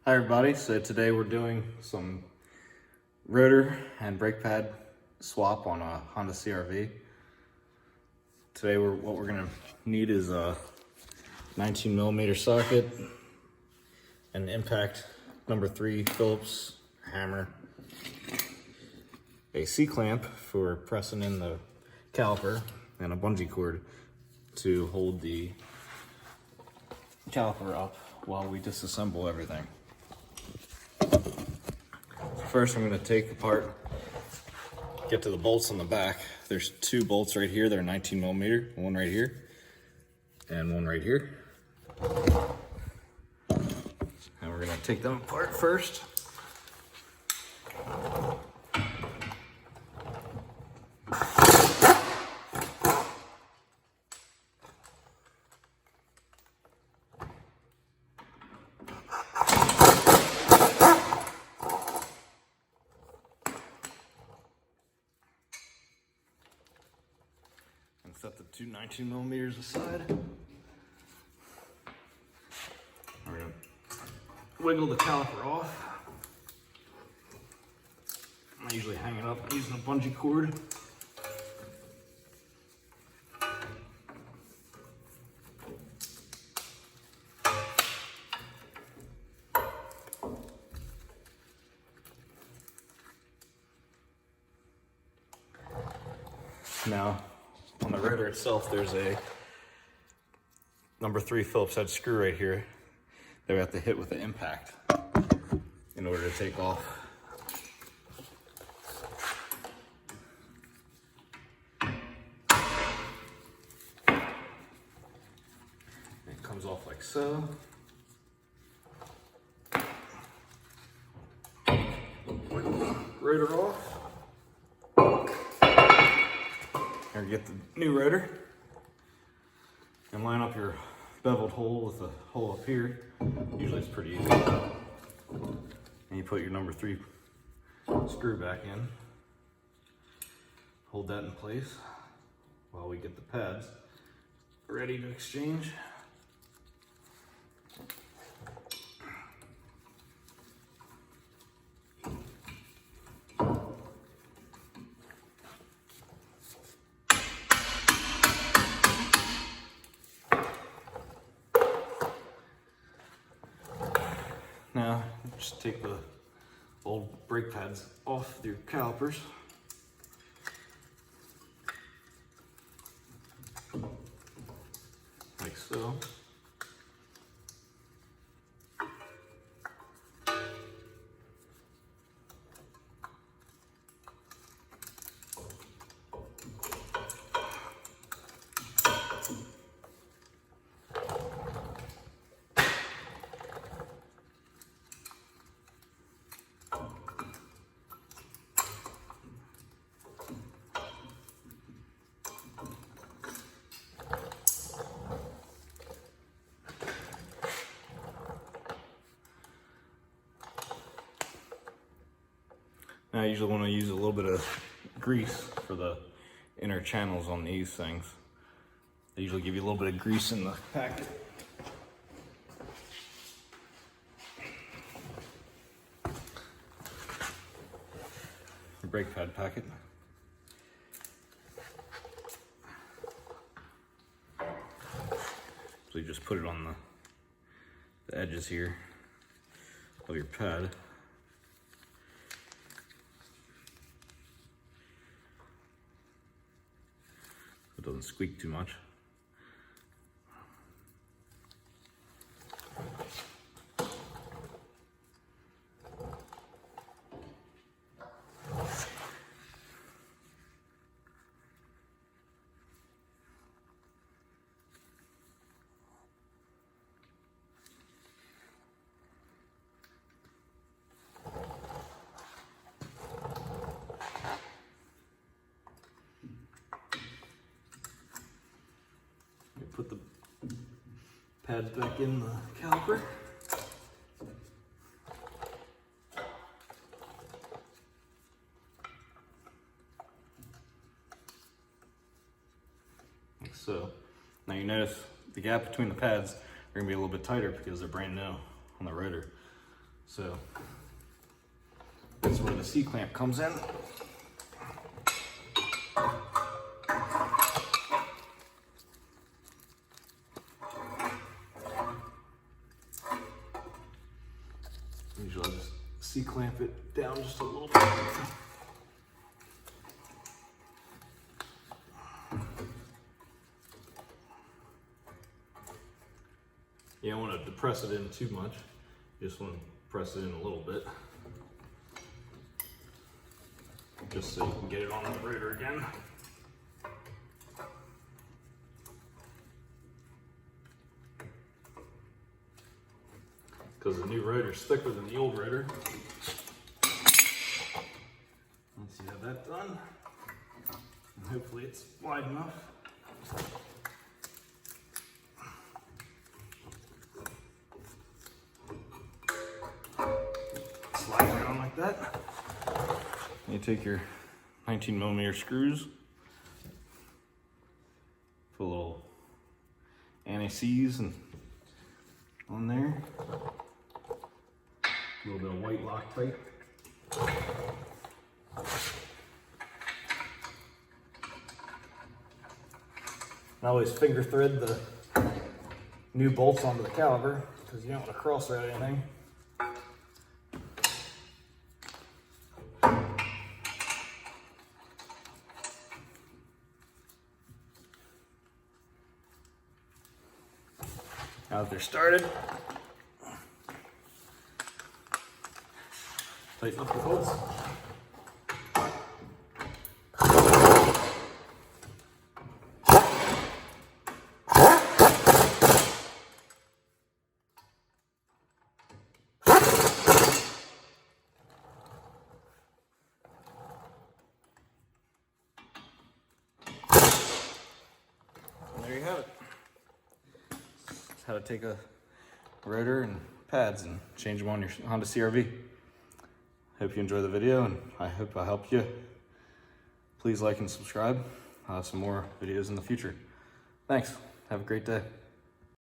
Hi everybody, so today we're doing some rotor and brake pad swap on a Honda CR-V. Today what we're gonna need is a 19mm socket, an impact number 3 Phillips hammer, a C-clamp for pressing in the caliper, and a bungee cord to hold the caliper up while we disassemble everything. First, I'm going to take apart, get to the bolts on the back. There's 2 bolts right here. They're 19mm, one right here and one right here. And we're going to take them apart first. And set the 2 19mm aside. We're going to wiggle the caliper off. I usually hang it up using a bungee cord. Now, on the rotor itself, there's a number 3 Phillips head screw right here that we have to hit with the impact in order to take off. It comes off like so. Rotor off. Here, get the new rotor and line up your beveled hole with a hole up here. Usually it's pretty easy. And you put your number 3 screw back in. Hold that in place while we get the pads ready to exchange. Now, just take the old brake pads off your calipers. Like so. Now, I usually want to use a little bit of grease for the inner channels on these things. They usually give you a little bit of grease in the packet. The brake pad packet. So you just put it on the edges here of your pad. It doesn't squeak too much. Put the pads back in the caliper. Like so. Now you notice the gap between the pads are going to be a little bit tighter because they're brand new on the rotor. So that's where the C-clamp comes in. Usually I'll just C-clamp it down just a little bit. You don't want to depress it in too much. You just want to press it in a little bit. Just so you can get it on the rotor again. Because the new rotor's thicker than the old rotor. Once you have that done, and hopefully it's wide enough. Slide it on like that. You take your 19mm screws, put a little anti-seize and on there, a little bit of white Loctite. I always finger thread the new bolts onto the caliper because you don't want to cross thread anything. Now that they're started, tighten up the bolts. And there you have it. How to take a rotor and pads and change them on your Honda CR-V. Hope you enjoy the video, and I hope I helped you. Please like and subscribe. I'll have some more videos in the future. Thanks. Have a great day.